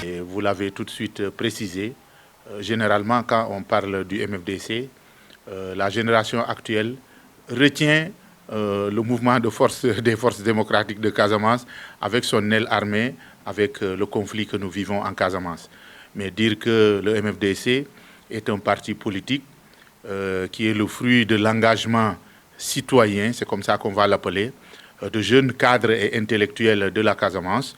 Et vous l'avez tout de suite précisé, généralement quand on parle du MFDC, la génération actuelle retient le mouvement des forces démocratiques de Casamance avec son aile armée, avec le conflit que nous vivons en Casamance. Mais dire que le MFDC est un parti politique qui est le fruit de l'engagement citoyen, c'est comme ça qu'on va l'appeler, de jeunes cadres et intellectuels de la Casamance.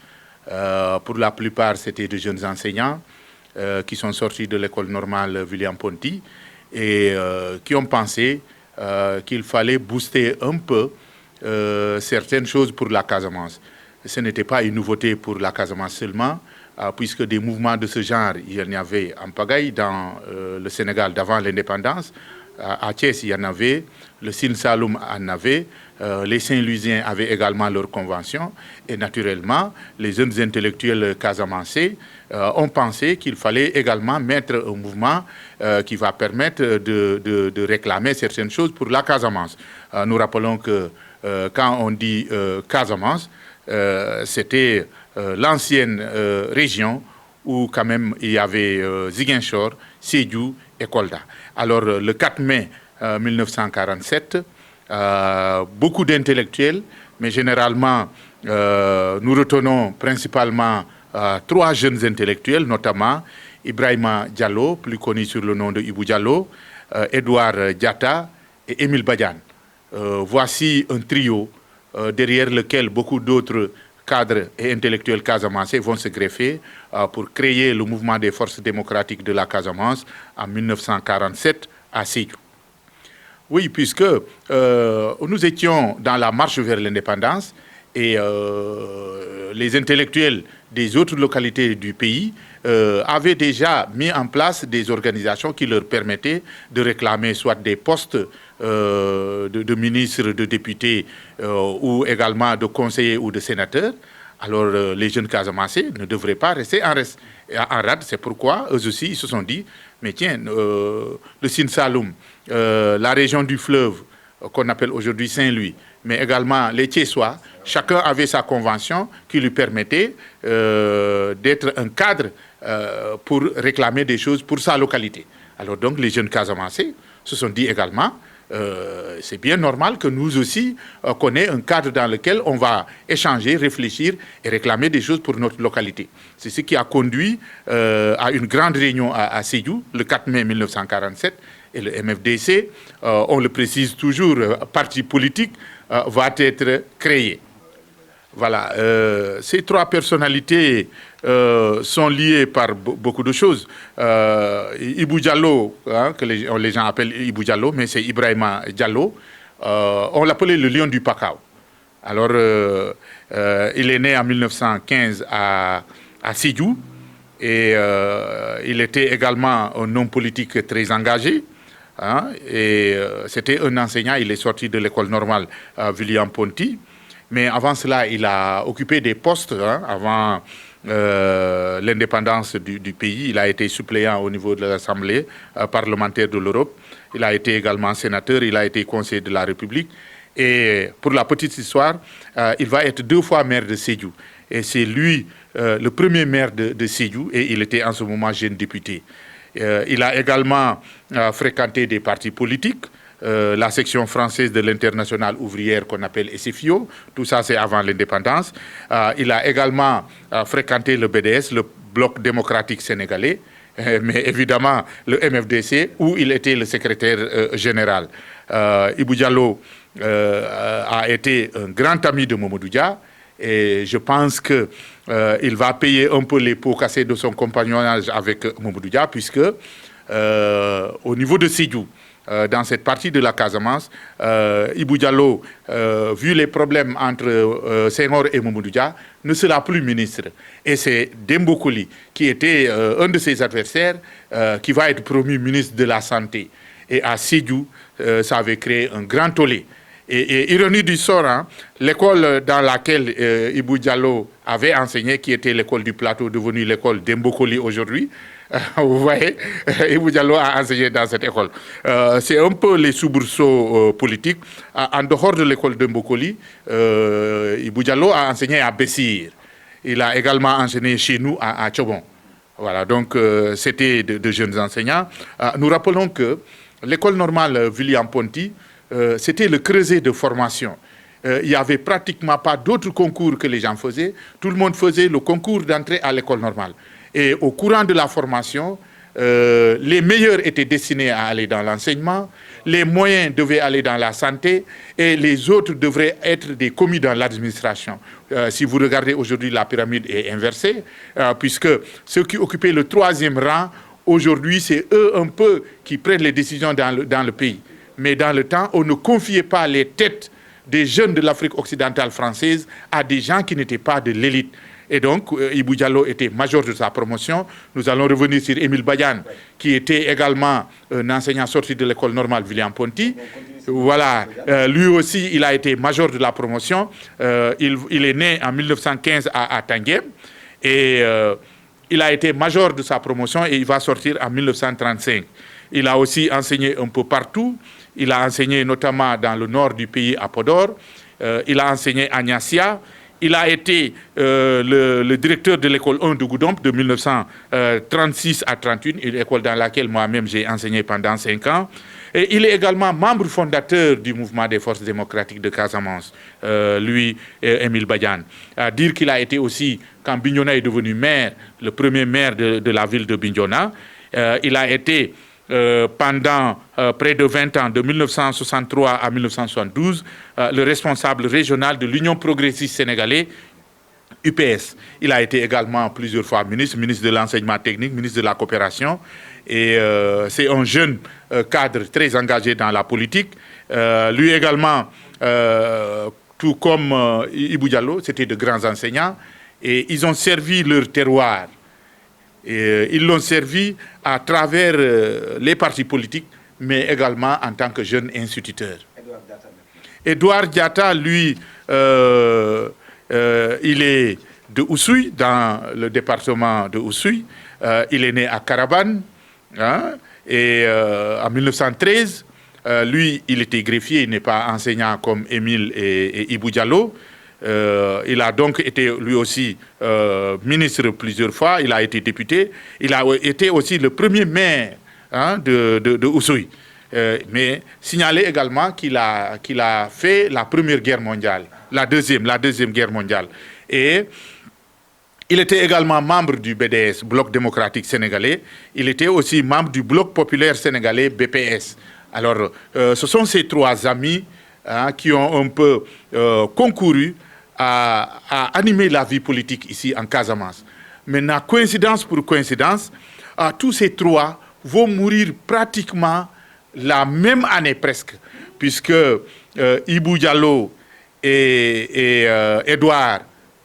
Pour la plupart, c'était de jeunes enseignants qui sont sortis de l'école normale William-Ponty et qui ont pensé qu'il fallait booster un peu certaines choses pour la Casamance. Ce n'était pas une nouveauté pour la Casamance seulement, puisque des mouvements de ce genre, il y en avait en pagaille dans le Sénégal d'avant l'indépendance. À Thiès, il y en avait, le Sine Saloum en avait, les Saint-Louisiens avaient également leur convention. Et naturellement, les jeunes intellectuels casamancés ont pensé qu'il fallait également mettre un mouvement qui va permettre de réclamer certaines choses pour la Casamance. Nous rappelons que quand on dit Casamance, c'était l'ancienne région où quand même il y avait Ziguinchor, Sédhiou et Kolda. Alors le 4 mai 1947, beaucoup d'intellectuels, mais généralement nous retenons principalement 3 jeunes intellectuels, notamment Ibrahima Diallo, plus connu sur le nom de Ibou Diallo, Edouard Diatta et Émile Badiane. Voici un trio derrière lequel beaucoup d'autres cadres et intellectuels casamançais vont se greffer pour créer le mouvement des forces démocratiques de la Casamance en 1947 à Sédhiou. Oui, puisque nous étions dans la marche vers l'indépendance et les intellectuels des autres localités du pays avaient déjà mis en place des organisations qui leur permettaient de réclamer soit des postes de ministres, de députés ou également de conseillers ou de sénateurs. Alors les jeunes Casamancés ne devraient pas rester en rade. C'est pourquoi eux aussi ils se sont dit, mais tiens, le Sine Saloum, la région du fleuve qu'on appelle aujourd'hui Saint-Louis, mais également les Thiessois, chacun avait sa convention qui lui permettait d'être un cadre pour réclamer des choses pour sa localité. Alors donc les jeunes Casamancés se sont dit également, c'est bien normal que nous aussi qu'on ait un cadre dans lequel on va échanger, réfléchir et réclamer des choses pour notre localité. C'est ce qui a conduit à une grande réunion à Sédhiou le 4 mai 1947 et le MFDC, on le précise toujours, parti politique, va être créé. Voilà, ces 3 personnalités sont liées par beaucoup de choses. Ibou Diallo, hein, que les gens appellent Ibou Diallo, mais c'est Ibrahima Diallo, on l'appelait le lion du Pakao. Alors, il est né en 1915 à Sédhiou et il était également un homme politique très engagé. Hein, et c'était un enseignant, il est sorti de l'école normale William-Ponty. Mais avant cela, il a occupé des postes hein, avant l'indépendance du pays. Il a été suppléant au niveau de l'Assemblée parlementaire de l'Europe. Il a été également sénateur, il a été conseiller de la République. Et pour la petite histoire, il va être 2 fois maire de Sédhiou. Et c'est lui le premier maire de Sédhiou et il était en ce moment jeune député. Il a également fréquenté des partis politiques. La section française de l'internationale ouvrière qu'on appelle SFIO, tout ça c'est avant l'indépendance. Il a également fréquenté le BDS, le Bloc démocratique sénégalais, mais évidemment le MFDC où il était le secrétaire général. Ibou Diallo a été un grand ami de Mamadou Dia et je pense qu'il va payer un peu les pots cassés de son compagnonnage avec Mamadou Dia puisque au niveau de Sédhiou, dans cette partie de la Casamance, Ibou Diallo, vu les problèmes entre Senghor et Mamadou Dia, ne sera plus ministre. Et c'est Dembo Koli, qui était un de ses adversaires, qui va être promu ministre de la Santé. Et à Sédhiou, ça avait créé un grand tollé. Et ironie du sort, hein, l'école dans laquelle Ibou Diallo avait enseigné, qui était l'école du Plateau, devenue l'école Dembo Koli aujourd'hui, vous voyez, Ibou Diallo a enseigné dans cette école. C'est un peu les soubresauts politiques. En dehors de l'école de Mbokoli, Ibou Diallo a enseigné à Bessir. Il a également enseigné chez nous à Tchobon. Voilà, donc c'était de jeunes enseignants. Nous rappelons que l'école normale William-Ponty, c'était le creuset de formation. Il n'y avait pratiquement pas d'autres concours que les gens faisaient. Tout le monde faisait le concours d'entrée à l'école normale. Et au courant de la formation, les meilleurs étaient destinés à aller dans l'enseignement, les moyens devaient aller dans la santé et les autres devraient être des commis dans l'administration. Si vous regardez aujourd'hui, la pyramide est inversée, puisque ceux qui occupaient le 3e rang, aujourd'hui, c'est eux un peu qui prennent les décisions dans le pays. Mais dans le temps, on ne confiait pas les têtes des jeunes de l'Afrique occidentale française à des gens qui n'étaient pas de l'élite. Et donc, Ibou Diallo était major de sa promotion. Nous allons revenir sur Émile Badiane, qui était également un enseignant sorti de l'école normale William-Ponty. Voilà, lui aussi, il a été major de la promotion. Il est né en 1915 à Tanguem. Et il a été major de sa promotion et il va sortir en 1935. Il a aussi enseigné un peu partout. Il a enseigné notamment dans le nord du pays, à Podor. Il a enseigné à Niassia. Il a été le directeur de l'école 1 de Goudomp de 1936 à 1931, une école dans laquelle moi-même j'ai enseigné pendant 5 ans. Et il est également membre fondateur du mouvement des forces démocratiques de Casamance, lui, Émile Badiane. À dire qu'il a été aussi, quand Bignona est devenu maire, le premier maire de la ville de Bignona, il a été pendant près de 20 ans, de 1963 à 1972, le responsable régional de l'Union progressiste sénégalaise, UPS. Il a été également plusieurs fois ministre de l'enseignement technique, ministre de la coopération. Et c'est un jeune cadre très engagé dans la politique. Lui également, tout comme Ibou Diallo, c'était de grands enseignants. Et ils ont servi leur terroir. Et ils l'ont servi à travers les partis politiques, mais également en tant que jeune instituteur. Edouard Diatta, lui, il est de Oussouye, dans le département de Oussouye. Il est né à Carabane, hein, et en 1913. Lui, il était greffier, il n'est pas enseignant comme Émile et Ibou Diallo. Il a donc été lui aussi ministre plusieurs fois, il a été député, il a été aussi le premier maire, hein, de Oussouye. Mais signaler également qu'il a fait la première guerre mondiale, la deuxième guerre mondiale. Et il était également membre du BDS, Bloc démocratique sénégalais. Il était aussi membre du Bloc populaire sénégalais, BPS. Alors, ce sont ces 3 amis, hein, qui ont un peu concouru à animer la vie politique ici en Casamance. Maintenant, coïncidence pour coïncidence, tous ces 3 vont mourir pratiquement la même année presque, puisque Ibou Diallo et Edouard,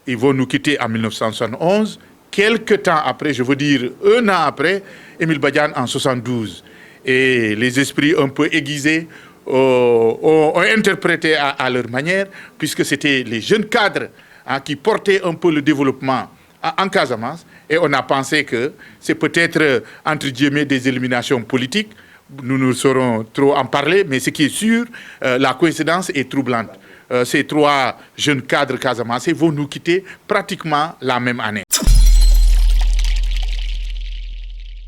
ils vont nous quitter en 1971. Quelques temps après, je veux dire 1 an après, Émile Badiane en 1972. Et les esprits un peu aiguisés ont interprété à leur manière, puisque c'était les jeunes cadres, hein, qui portaient un peu le développement en Casamance. Et on a pensé que c'est peut-être, entre guillemets, des éliminations politiques. Nous ne saurons trop en parler, mais ce qui est sûr, la coïncidence est troublante. Ces 3 jeunes cadres casamançais vont nous quitter pratiquement la même année.